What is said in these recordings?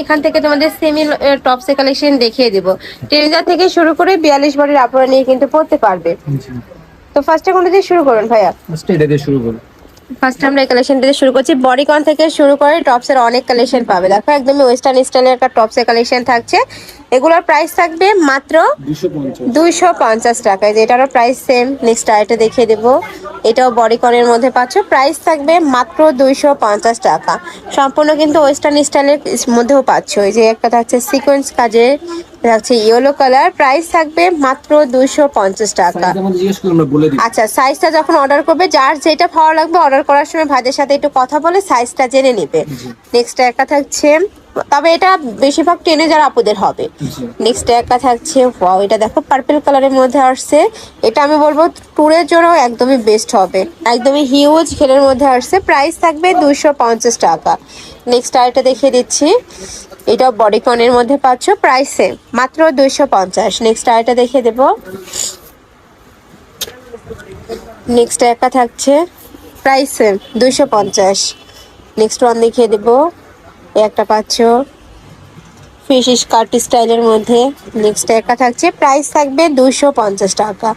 এখান থেকে তোমাদের সেমি টপস কালেকশন দেখিয়ে দিব। ট্রেজার থেকে শুরু করে 42 বডির আপনারা নিয়ে কিন্তু পড়তে পারবে। তো ফার্স্টে কোনটা দিয়ে শুরু করুন ভাইয়া? ফার্স্টে এটা দিয়ে শুরু করুন। ফার্স্ট আমরা এই কালেকশন দিয়ে শুরু করছি। বডিকন থেকে শুরু করে টপস এর অনেক কালেকশন পাবে। দেখো একদমই ওয়েস্টার্ন স্টাইলের একটা টপস এর কালেকশন থাকছে। এগুলোর প্রাইস থাকবে মাত্র 250 টাকায়, যেটারও প্রাইস সেম। নেক্সট আইটা দেখিয়ে দেবো, এটাও বডিকনের মধ্যে পাচ্ছ, প্রাইস থাকবে মাত্র 250 টাকা। সম্পূর্ণ কিন্তু ওয়েস্টার্ন স্টাইলের মধ্যেও পাচ্ছ। এই যে একটা থাকছে সিকোয়েন্স কাজে, থাকছে ইয়েলো কালার, প্রাইস থাকবে মাত্র 250 টাকা। আচ্ছা, সাইজটা যখন অর্ডার করবে যার যেটা ভালো লাগবে অর্ডার করার সময় ভাইদের সাথে একটু কথা বলে সাইজটা জেনে নেবে। নেক্সট একটা থাকছে, তবে এটা বেশিরভাগ টেনে যারা আপুদের হবে। নেক্সট একটা থাকছে, ওয়াও এটা দেখো পার্পল কালারের মধ্যে আসছে। এটা আমি বলবো ট্যুরের জন্য একদমই বেস্ট হবে, একদমই হিউজ ঘেরের মধ্যে আসছে, প্রাইস থাকবে 250 টাকা। নেক্সট আরেকটা দেখিয়ে দিচ্ছি, এটাও বডিকনের মধ্যে পাচ্ছ, প্রাইসে মাত্র 250। নেক্সট আরেকটা দেখিয়ে দেবো, নেক্সট একটা থাকছে প্রাইসে 250। নেক্সট ওয়ান দেখিয়ে দেবো, একটা পাচ্ছ ফিশ কাট স্টাইলের মধ্যে। নেক্সট একটা থাকছে, প্রাইস থাকবে 250 টাকা।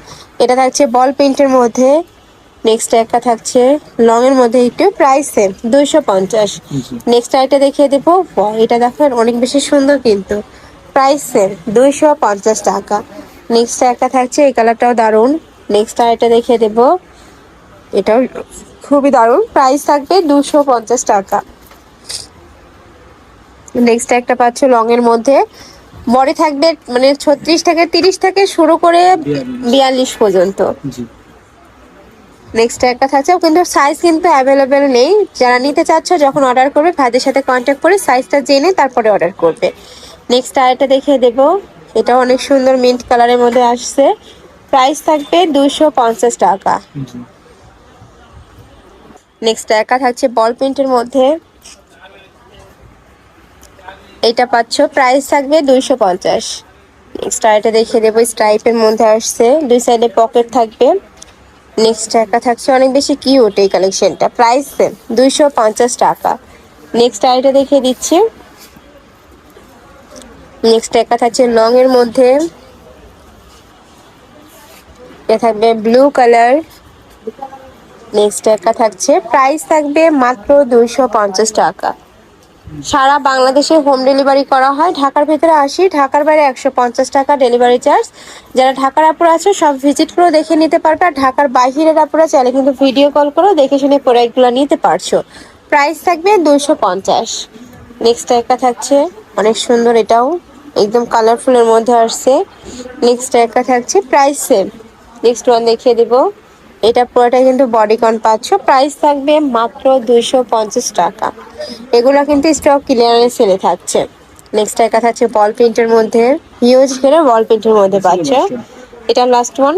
এটা থাকছে বল প্রিন্টের মধ্যে। নেক্সট একটা থাকছে লং এর মধ্যে, একটু প্রাইস সেম 250। নেক্সট আইটা দেখিয়ে দেবো, এটা দেখো অনেক বেশি সুন্দর কিন্তু, প্রাইস সেম 250 টাকা। নেক্সট একটা থাকছে, এই কালারটাও দারুণ। নেক্সট আইটা দেখিয়ে দেবো, এটাও খুবই দারুণ, প্রাইস থাকবে 250 টাকা। নেক্সট একটা পাচ্ছ লং এর মধ্যে, বডি থাকবে মানে 36 থেকে 30 থেকে শুরু করে 42 পর্যন্ত। নেক্সট একটা থাকছে, কিন্তু সাইজ কিন্তু অ্যাভেলেবেল নেই। যারা নিতে চাচ্ছ যখন অর্ডার করবে ভাইদের সাথে কন্ট্যাক্ট করে সাইজটা জেনে তারপরে অর্ডার করবে। নেক্সট আরেকটা দেখিয়ে দেবো, এটা অনেক সুন্দর মিন্ট কালারের মধ্যে আসছে, প্রাইস থাকবে 250 টাকা। নেক্সট একা থাকছে বল প্রিন্টের মধ্যে, এটা পাচ্ছ, প্রাইস থাকবে 250। নেক্সট আরেকটা দেখিয়ে দেবো, স্ট্রাইপের মধ্যে আসছে, দুই সাইডে পকেট থাকবে। নেক্সট একটা থাকছে অনেক বেশি কিউট এই কালেকশনটা, প্রাইস 250 টাকা। নেক্সট আরেকটা দেখিয়ে দিচ্ছি, নেক্সট একটা থাকছে লং এর মধ্যে, এটা থাকবে ব্লু কালার। নেক্সট একটা থাকছে, প্রাইস থাকবে মাত্র 250 টাকা। সারা বাংলাদেশে হোম ডেলিভারি করা হয়। ঢাকার ভেতরে 80, ঢাকার বাইরে 150 টাকা ডেলিভারি চার্জ। যারা ঢাকার আপুরা আছে সব ভিজিট করে দেখে নিতে পারবে, আর ঢাকার বাইরের আপুরা চাইলে কিন্তু ভিডিও কল করে দেখে শুনে প্রোডাক্টগুলো নিতে পারছো। প্রাইস থাকবে 250। নেক্সট একটা থাকছে অনেক সুন্দর, এটাও একদম কালারফুলের মধ্যে আসছে। নেক্সট একটা থাকছে প্রাইস সেম। নেক্সট ওয়ান দেখিয়ে দেবো, এটা পুরোটা কিন্তু বডিকন পাচ্ছ, প্রাইস থাকবে মাত্র 250 টাকা। এগুলো কিন্তু স্টক ক্লিয়ারেন্স সেলে থাকছে। নেক্সট একটা থাকছে বল প্রিন্টের মধ্যে, হিউজ ঘেরে বল প্রিন্টের মধ্যে পাচ্ছ, এটা লাস্ট ওয়ান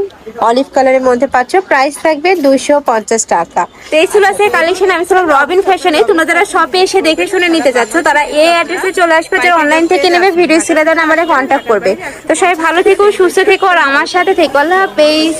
অলিভ কালারের মধ্যে পাচ্ছ, প্রাইস থাকবে 250 টাকা। তো এই ছিল আজকের কালেকশন। আমি ছিলাম রবিন ফ্যাশনে। তোমরা যারা শপে এসে দেখে শুনে নিতে চাচ্ছ তারা এই অ্যাড্রেসে চলে আসবে, যারা অনলাইন থেকে নেবে ভিডিও ছেড়ে দেন আমাদের কন্ট্যাক্ট করবে। তো সবাই ভালো থেকো, সুস্থ থেকো, আর আমার সাথে থেকো। আল্লাহ হাফেজ।